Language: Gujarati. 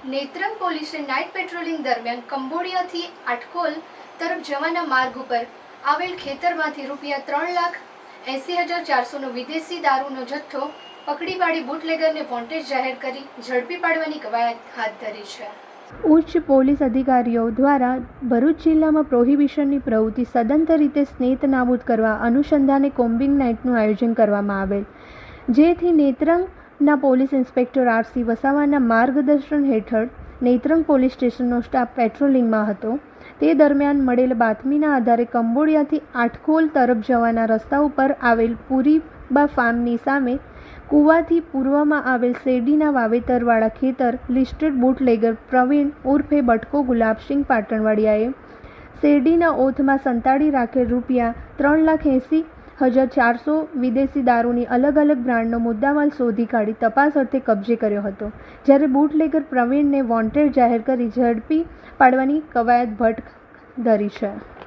નેત્રંગ પોલીસે નાઇટ પેટ્રોલિંગ દરમિયાન કંબોડિયાથી આટકોલ તરફ જવાના માર્ગ ઉપર આવેલ ખેતરમાંથી ₹3,80,400નો વિદેશી દારૂનો જથ્થો પકડી પાડી બુટલેગરને વોન્ટેડ જાહેર કરી ઝડપી પાડવાની કવાયત હાથ ધરી છે. ઉચ્ચ પોલીસ અધિકારીઓ દ્વારા ભરૂચ જિલ્લામાં પ્રોહિબિશનની પ્રવૃત્તિ સદંતર રીતે સ્નેત નાબૂદ કરવા અનુસંધાને કોમ્બિંગ નાઇટનું આયોજન કરવામાં આવેલ, જેથી નેત્રંગના પોલીસ ઇન્સ્પેક્ટર આર.સી. વસાવાના માર્ગદર્શન હેઠળ નેત્રંગ પોલીસ સ્ટેશનનો સ્ટાફ પેટ્રોલિંગમાં હતો. તે દરમિયાન મળેલ બાતમીના આધારે કંબોડિયાથી આટકોલ તરફ જવાના રસ્તા ઉપર આવેલ પુરીબા ફાર્મની સામે કૂવાથી પૂર્વમાં આવેલ શેરડીના વાવેતરવાળા ખેતર લિસ્ટેડ બુટલેગર પ્રવીણ ઉર્ફે બટકો ગુલાબસિંહ પાટણવાડિયાએ શેરડીના ઓથમાં સંતાડી રાખેલ ₹3,80,400 વિદેશી દારૂની અલગ અલગ બ્રાન્ડનો મુદ્દામાલ શોધી કાઢી તપાસ અર્થે કબજે કર્યો હતો, જ્યારે બુટલેગર પ્રવીણને વોન્ટેડ જાહેર કરી ઝડપી પાડવાની કવાયત હાથ ધરી છે.